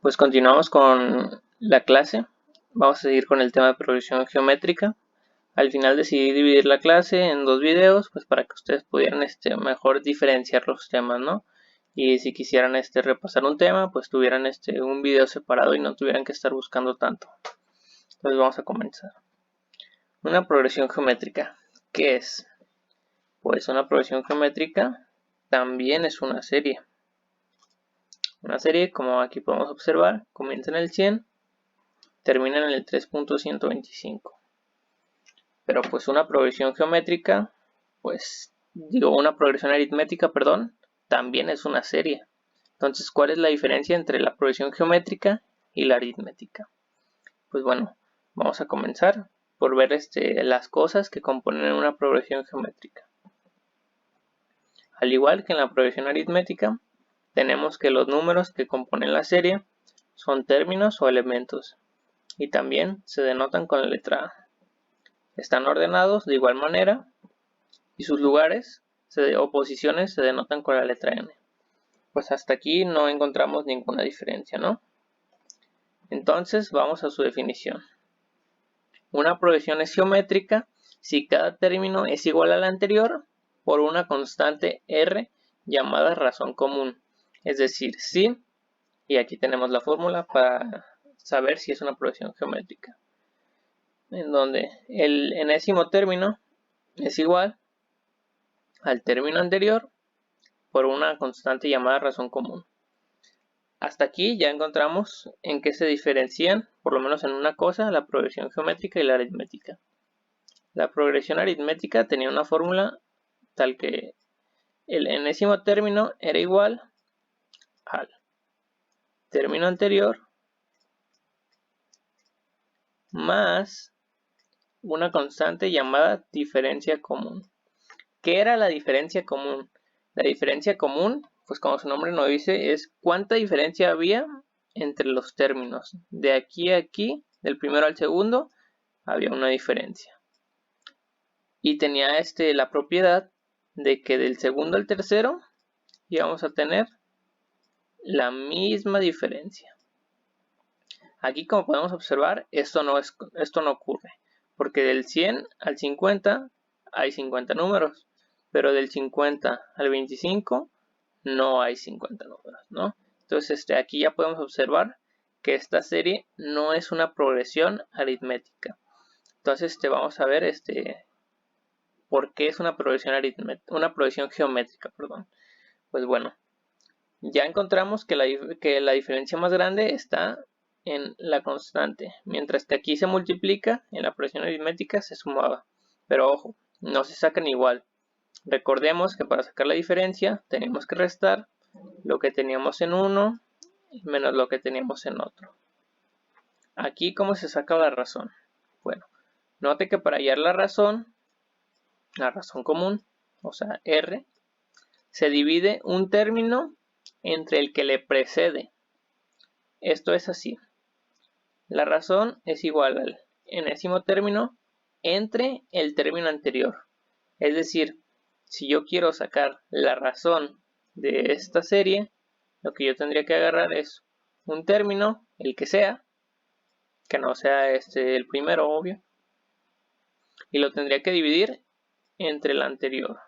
Pues continuamos con la clase. Vamos a seguir con el tema de progresión geométrica. Al final decidí dividir la clase en dos videos, pues para que ustedes pudieran mejor diferenciar los temas, ¿no? Y si quisieran repasar un tema, pues tuvieran un video separado y no tuvieran que estar buscando tanto. Entonces vamos a comenzar. Una progresión geométrica. ¿Qué es? Pues una progresión geométrica también es una serie. Una serie, como aquí podemos observar, comienza en el 100, termina en el 3.125. Pero pues una progresión geométrica, una progresión aritmética, perdón, también es una serie. Entonces, ¿cuál es la diferencia entre la progresión geométrica y la aritmética? Pues bueno, vamos a comenzar por ver las cosas que componen una progresión geométrica. Al igual que en la progresión aritmética, tenemos que los números que componen la serie son términos o elementos y también se denotan con la letra A. Están ordenados de igual manera y sus lugares o posiciones se denotan con la letra N. Pues hasta aquí no encontramos ninguna diferencia, ¿no? Entonces vamos a su definición. Una progresión es geométrica si cada término es igual al anterior por una constante R llamada razón común. Es decir, si, y aquí tenemos la fórmula para saber si es una progresión geométrica, en donde el enésimo término es igual al término anterior por una constante llamada razón común. Hasta aquí ya encontramos en qué se diferencian, por lo menos en una cosa, la progresión geométrica y la aritmética. La progresión aritmética tenía una fórmula tal que el enésimo término era igual al término anterior más una constante llamada diferencia común. ¿Qué era la diferencia común? La diferencia común, pues como su nombre nos dice, es cuánta diferencia había entre los términos. De aquí a aquí, del primero al segundo, había una diferencia. Y tenía la propiedad de que del segundo al tercero íbamos a tener la misma diferencia. Aquí, como podemos observar, esto no ocurre, porque del 100 al 50 hay 50 números, pero del 50 al 25 no hay 50 números, ¿no? Entonces, aquí ya podemos observar que esta serie no es una progresión aritmética. Entonces, vamos a ver por qué es una progresión geométrica, perdón. Pues bueno, ya encontramos que la diferencia más grande está en la constante, mientras que aquí se multiplica, en la progresión aritmética se sumaba. Pero ojo, no se sacan igual. Recordemos que para sacar la diferencia tenemos que restar lo que teníamos en uno menos lo que teníamos en otro. Aquí, ¿cómo se saca la razón? Bueno, note que para hallar la razón común, o sea, R, se divide un término entre el que le precede. Esto es así. La razón es igual al enésimo término entre el término anterior. Es decir, si yo quiero sacar la razón de esta serie, lo que yo tendría que agarrar es un término, el que sea, que no sea el primero, obvio, y lo tendría que dividir entre el anterior.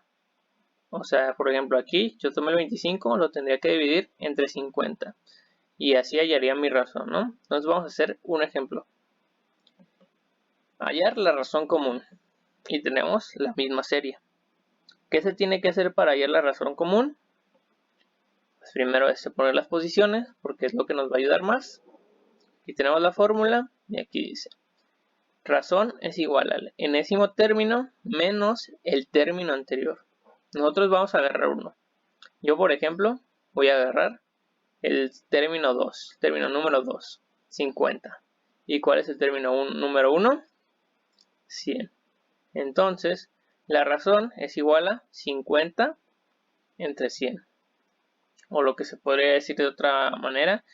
O sea, por ejemplo, aquí yo tomé el 25, lo tendría que dividir entre 50. Y así hallaría mi razón, ¿no? Entonces vamos a hacer un ejemplo. Hallar la razón común. Y tenemos la misma serie. ¿Qué se tiene que hacer para hallar la razón común? Pues primero poner las posiciones, porque es lo que nos va a ayudar más. Aquí tenemos la fórmula, y aquí dice: razón es igual al enésimo término menos el término anterior. Nosotros vamos a agarrar uno. Yo, por ejemplo, voy a agarrar el término 2, término número 2, 50. ¿Y cuál es el término número 1? 100. Entonces, la razón es igual a 50 entre 100. O lo que se podría decir de otra manera,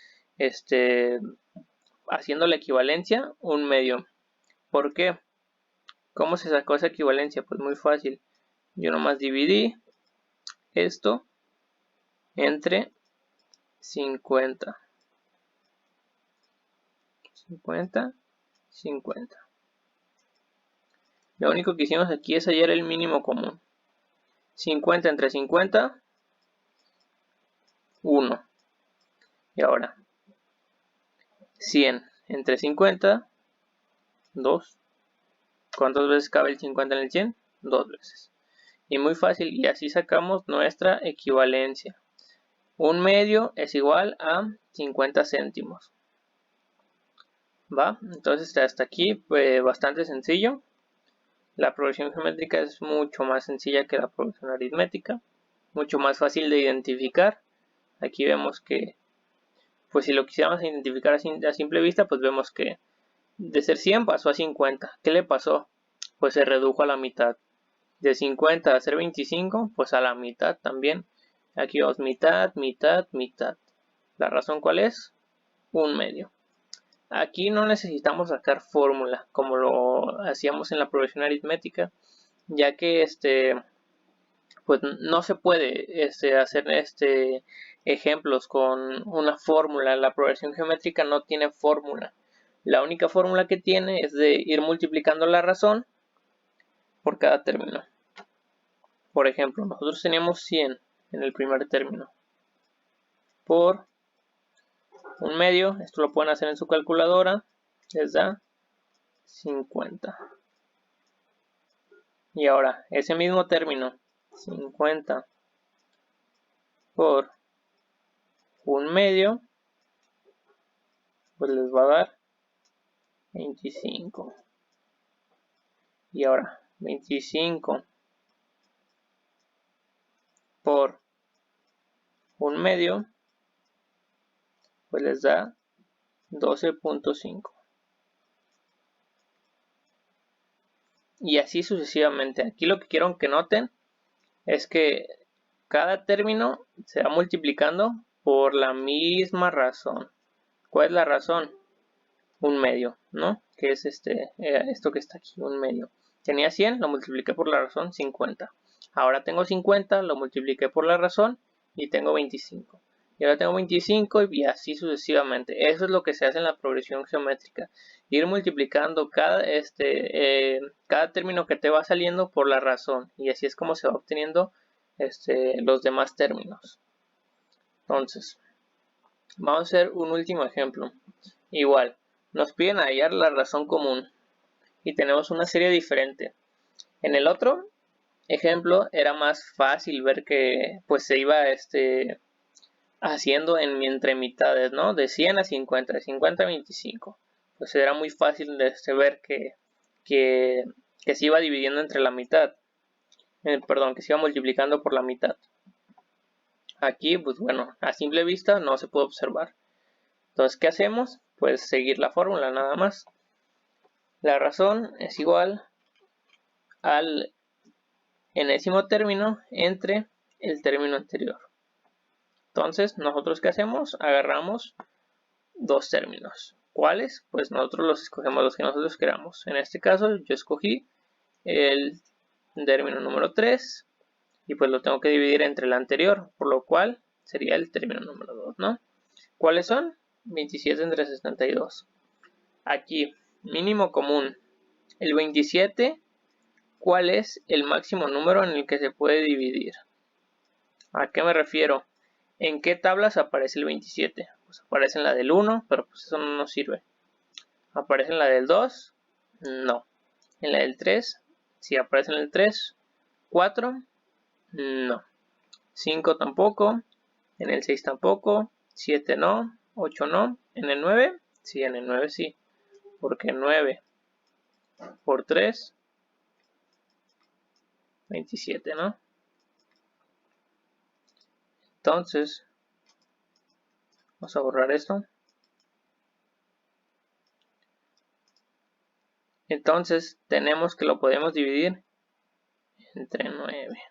haciendo la equivalencia, un medio. ¿Por qué? ¿Cómo se sacó esa equivalencia? Pues muy fácil. Yo nomás dividí esto entre 50. 50, 50. Lo único que hicimos aquí es hallar el mínimo común. 50 entre 50, 1. Y ahora, 100 entre 50, 2. ¿Cuántas veces cabe el 50 en el 100? 2 veces. Y muy fácil, y así sacamos nuestra equivalencia. 1/2 es igual a 50 céntimos. ¿Va? Entonces hasta aquí bastante sencillo. La progresión geométrica es mucho más sencilla que la progresión aritmética. Mucho más fácil de identificar. Aquí vemos que, pues si lo quisiéramos identificar a simple vista, pues vemos que de ser 100 pasó a 50. ¿Qué le pasó? Pues se redujo a la mitad. De 50 a ser 25, pues a la mitad también. Aquí vamos mitad, mitad, mitad. ¿La razón cuál es? 1/2. Aquí no necesitamos sacar fórmula como lo hacíamos en la progresión aritmética, ya que pues no se puede hacer ejemplos con una fórmula. La progresión geométrica no tiene fórmula. La única fórmula que tiene es de ir multiplicando la razón por cada término. Por ejemplo, nosotros teníamos 100 en el primer término por 1/2. Esto lo pueden hacer en su calculadora. Les da 50. Y ahora, ese mismo término, 50 por 1/2, pues les va a dar 25. Y ahora, 25 por 1/2, pues les da 12.5. Y así sucesivamente. Aquí lo que quiero que noten es que cada término se va multiplicando por la misma razón. ¿Cuál es la razón? 1/2, ¿no? Que es esto que está aquí, 1/2. Tenía 100, lo multipliqué por la razón 50. Ahora tengo 50, lo multipliqué por la razón y tengo 25. Y ahora tengo 25 y así sucesivamente. Eso es lo que se hace en la progresión geométrica. Ir multiplicando cada término que te va saliendo por la razón. Y así es como se va obteniendo los demás términos. Entonces, vamos a hacer un último ejemplo. Igual, nos piden hallar la razón común y tenemos una serie diferente. En el otro ejemplo era más fácil ver que pues se iba haciendo entre mitades, ¿no? De 100 a 50, de 50 a 25. Pues era muy fácil de ver que se iba dividiendo entre la mitad. Perdón, que se iba multiplicando por la mitad. Aquí, pues bueno, a simple vista no se puede observar. Entonces, ¿qué hacemos? Pues seguir la fórmula nada más. La razón es igual al enésimo término entre el término anterior. Entonces, ¿nosotros qué hacemos? Agarramos dos términos. ¿Cuáles? Pues nosotros los escogemos los que nosotros queramos. En este caso, yo escogí el término número 3 y pues lo tengo que dividir entre el anterior, por lo cual sería el término número 2, ¿no? ¿Cuáles son? 27 entre 62. Aquí, mínimo común. El 27, ¿cuál es el máximo número en el que se puede dividir? ¿A qué me refiero? ¿En qué tablas aparece el 27? Pues aparece en la del 1, pero pues eso no nos sirve. ¿Aparece en la del 2? No. ¿En la del 3? Sí, aparece en el 3. ¿4? No. 5 tampoco. En el 6 tampoco. 7 no. 8 no. ¿En el 9? Sí, en el 9 sí. Porque 9 por 3, 27, ¿no? Entonces, vamos a borrar esto. Entonces, tenemos que lo podemos dividir entre 9.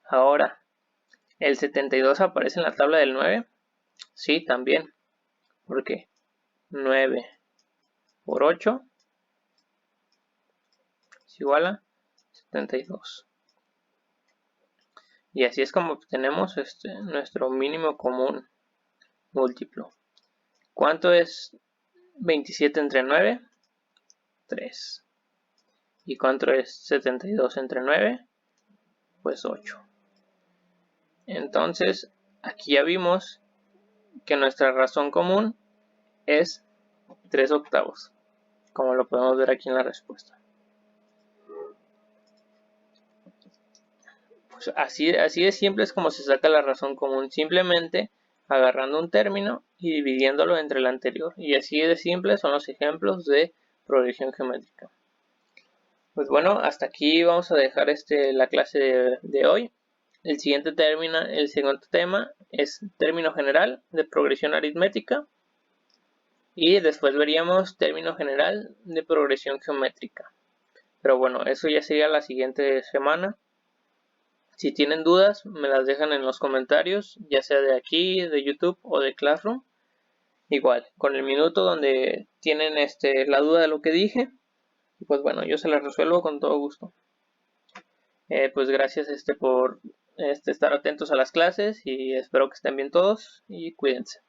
Ahora, ¿el 72 aparece en la tabla del 9? Sí, también. ¿Por qué? 9 por 8 es igual a 72. Y así es como obtenemos nuestro mínimo común múltiplo. ¿Cuánto es 27 entre 9, 3. ¿Y cuánto es 72 entre 9? Pues 8. Entonces, aquí ya vimos que nuestra razón común es 3 octavos, como lo podemos ver aquí en la respuesta. Pues así de simple es como se saca la razón común, simplemente agarrando un término y dividiéndolo entre el anterior. Y así de simple son los ejemplos de progresión geométrica. Pues bueno, hasta aquí vamos a dejar la clase de hoy. El siguiente tema es término general de progresión aritmética. Y después veríamos término general de progresión geométrica. Pero bueno, eso ya sería la siguiente semana. Si tienen dudas, me las dejan en los comentarios, ya sea de aquí, de YouTube o de Classroom. Igual, con el minuto donde tienen la duda de lo que dije. Y pues bueno, yo se las resuelvo con todo gusto. Pues gracias por estar atentos a las clases y espero que estén bien todos y cuídense.